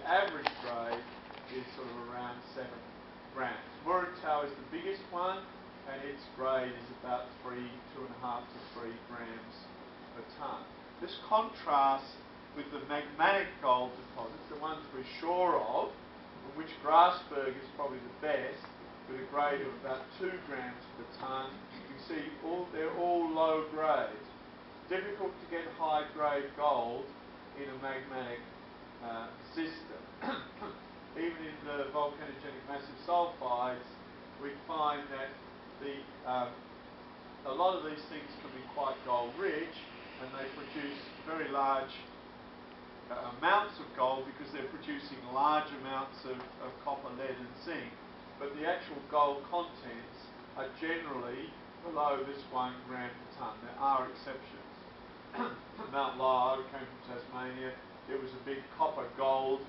average grade is sort of around 7 grams. Muruntau is the biggest one, and its grade is about 2.5 to 3 grams per tonne. This contrasts with the magmatic gold deposits, the ones we're sure of, which Grasberg is probably the best, with a grade of about 2 grams per tonne. You see, they're all low grade. Difficult to get high grade gold in a magmatic system. Even in the volcanogenic massive sulfides, we find that a lot of these things can be quite gold rich, and they produce very large amounts of gold because they're producing large amounts of copper, lead and zinc, but the actual gold contents are generally below this 1 gram per tonne. There are exceptions. Mount Lyell came from Tasmania. It was a big copper gold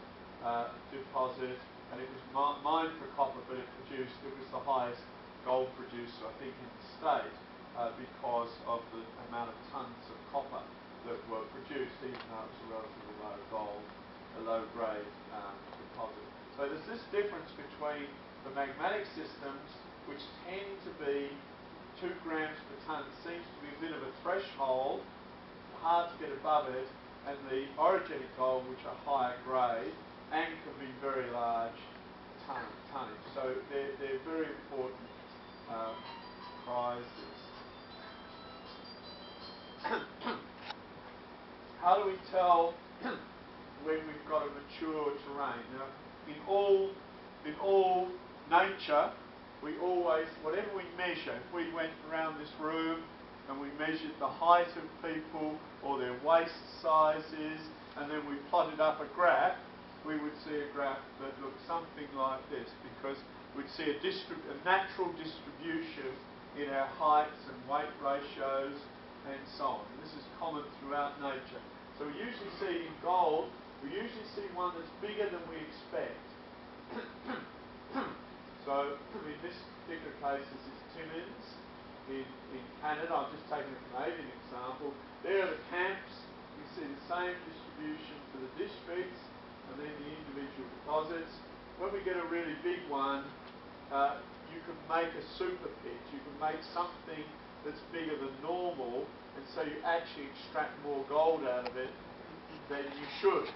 deposit, and it was mined for copper, but it was the highest gold producer, I think, in the state because of the amount of tons of copper that were produced, even though it was a relatively low gold, a low grade deposit. So there's this difference between the magmatic systems, which tend to be 2 grams per tonne, seems to be a bit of a threshold, hard to get above it, and the orogenic gold, which are higher grade and can be very large tonnage. So they're very important prizes. How do we tell when we've got a mature terrain? Now, in all nature, we always, whatever we measure, if we went around this room and we measured the height of people or their waist sizes, and then we plotted up a graph, we would see a graph that looked something like this, because we'd see a natural distribution in our heights and weight ratios and so on. And this is common throughout nature. So we usually see in gold, we usually see one that's bigger than we expect. So in this particular case, this is Timmins in Canada. I've just taken a Canadian example. There are the camps. You see the same distribution for the districts and then the individual deposits. When we get a really big one, you can make a super pit. You can make something that's bigger than normal, and so you actually extract more gold out of it than you should.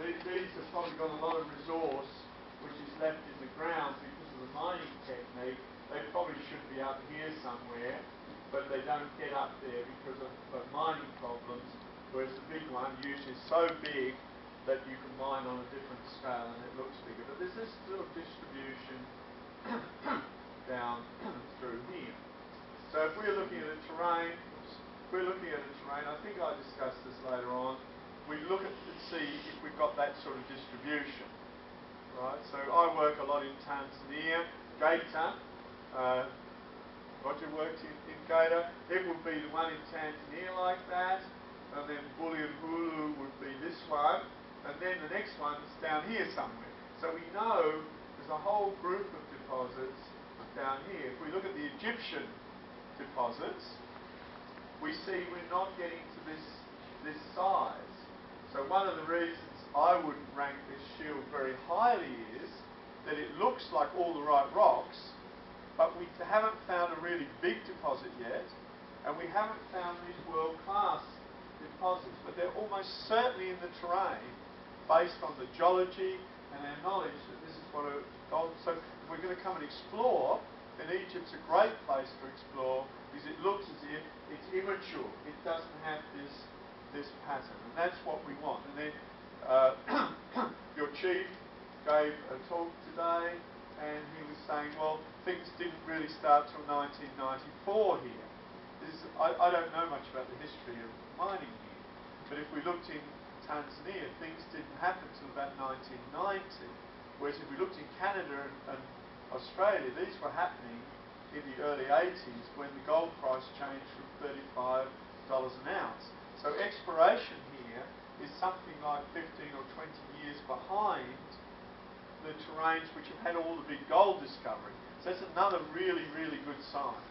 These have probably got a lot of resource which is left in the ground because of the mining technique. They probably should be up here somewhere, but they don't get up there because of mining problems, whereas the big one usually is so big that you can mine on a different scale and it looks bigger. But there's this sort of distribution down through here. So if we're looking at a terrain, I think I discussed this later on, we look at and see if we've got that sort of distribution. Right? So I work a lot in Tanzania, Gator. Roger worked in Gator. It would be the one in Tanzania like that, and then Bulyanhulu would be this one, and then the next one's down here somewhere. So we know there's a whole group of deposits down here. If we look at the Egyptian deposits, we see we're not getting to this size. So one of the reasons I would rank this shield very highly is that it looks like all the right rocks, but we haven't found a really big deposit yet, and we haven't found these world-class deposits, but they're almost certainly in the terrain based on the geology and our knowledge that this is what a gold. So if we're going to come and explore, then Egypt's a great place to explore because it looks as if it's immature. It doesn't have this pattern, and that's what we want. And then your chief gave a talk today, and he was saying, well, things didn't really start till 1994 here. I don't know much about the history of mining here, but if we looked in Tanzania, things didn't happen till about 1990, whereas if we looked in Canada and Australia, these were happening in the early 80s when the gold price changed from $35 an ounce. So exploration here is something like 15 or 20 years behind the terrains which have had all the big gold discovery. So that's another really, really good sign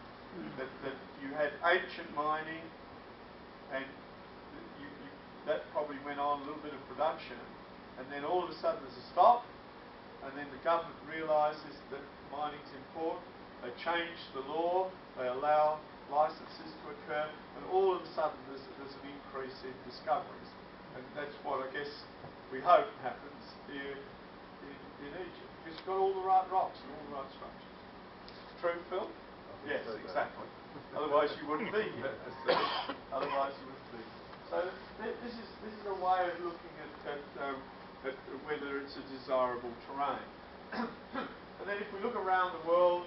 that you had ancient mining, and that probably went on a little bit of production, and then all of a sudden there's a stop, and then the government realises that mining's important. They change the law, they allow licences to occur, and all of a sudden there's an increase in discoveries. And that's what I guess we hope happens here in Egypt, because you've got all the right rocks and all the right structures. True, Phil? Yes, exactly. Otherwise you wouldn't be here. Otherwise you wouldn't be. So this is a way of looking at whether it's a desirable terrain. And then if we look around the world,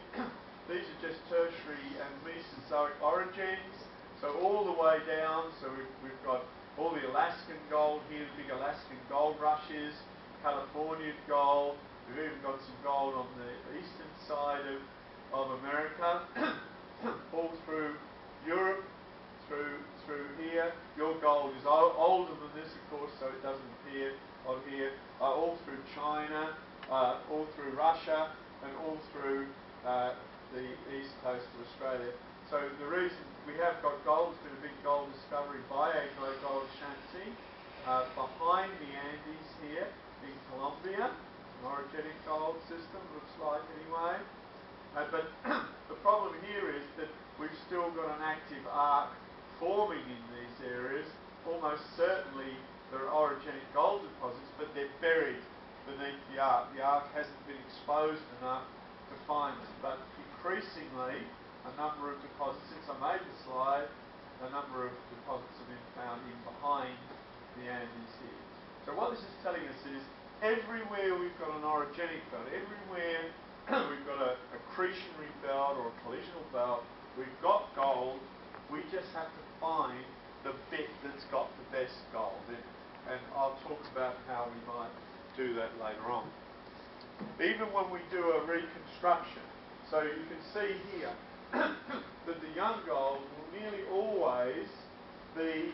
these are just tertiary and Mesozoic origins. So all the way down, so we've got all the Alaskan gold here, the big Alaskan gold rushes, Californian gold. We've even got some gold on the eastern side of America, all through Europe, through here. Your gold is older than this, of course, so it doesn't appear on here. All through China, all through Russia, and all through the east coast of Australia. So the reason we have got gold, there's been a big gold discovery by AngloGold Ashanti behind the Andes here in Colombia, an orogenic gold system, looks like anyway. But the problem here is that we've still got an active arc forming in these areas. Almost certainly there are orogenic gold deposits, but they're buried beneath the arc. The arc hasn't been exposed enough to find them. But increasingly, a number of deposits, since I made the slide, a number of deposits have been found in behind the Andes here. So what this is telling us is everywhere we've got an orogenic belt, everywhere we've got a accretionary belt or a collisional belt, we've got gold, we just have to find the bit that's got the best gold. And I'll talk about how we might do that later on. Even when we do a reconstruction, so you can see here that the young gold will nearly always be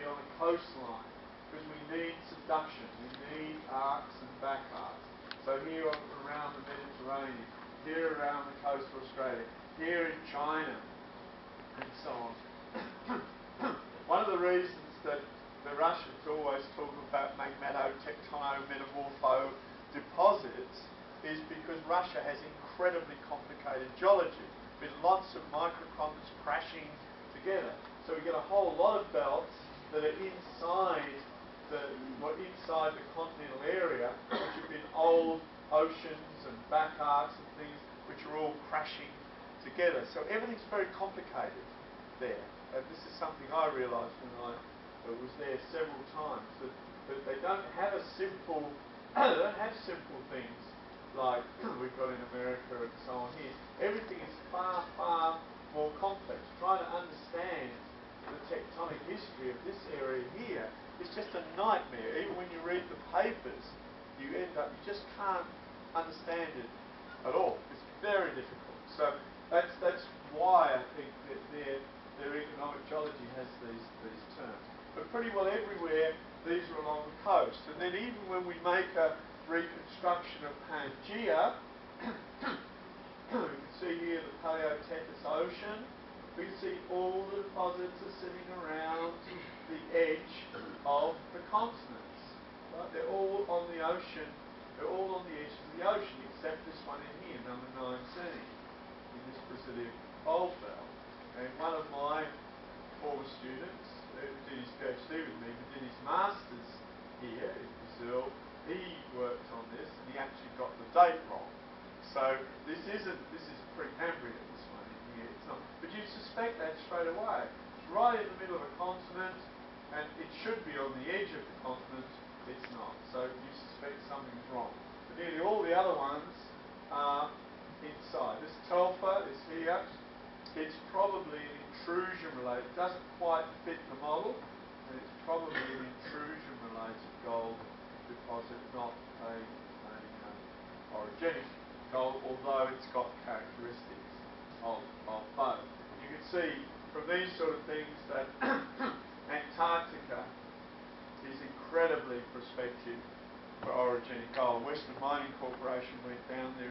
on a coastline, because we need subduction, we need arcs and back arcs. So here around the Mediterranean, here around the coast of Australia, here in China, and so on. One of the reasons that the Russians always talk about magmato-tectono-metamorpho deposits is because Russia has incredibly complicated geology with lots of microcontinents crashing together. So we get a whole lot of belts that are inside the continental area, which have been old oceans and back arcs and things which are all crashing together. So everything's very complicated there. And this is something I realised when I was there several times, that they don't have a simple things like we've got in America and so on here. Everything is far, far more complex. Trying to understand the tectonic history of this area here is just a nightmare. Even when you read the papers, you just can't understand it at all. It's very difficult. So that's why I think that their economic geology has these terms. But pretty well everywhere, these are along the coast. And then even when we make a reconstruction of Pangaea, you can see here the Paleotethys Ocean. We can see all the deposits are sitting around the edge of the continents. Right? They're all on the ocean. They're all on the edge of the ocean, except this one in here, number 19, in this Brazilian fold belt. And one of my former students who did his PhD with me, but did his master's here in Brazil, he worked on this and he actually got the date wrong. So this is Precambrian, this one in here. It's not, but you suspect that straight away. It's right in the middle of a continent, and it should be on the edge of the continent. It's not. So you suspect something's wrong. But nearly all the other ones are inside. This Telfer is here. It's probably an intrusion-related. It doesn't quite fit the model, and it's probably an intrusion-related gold deposit, not a orogenic gold, although it's got characteristics of both. You can see from these sort of things that Antarctica is incredibly prospective for orogenic gold. Western Mining Corporation went down there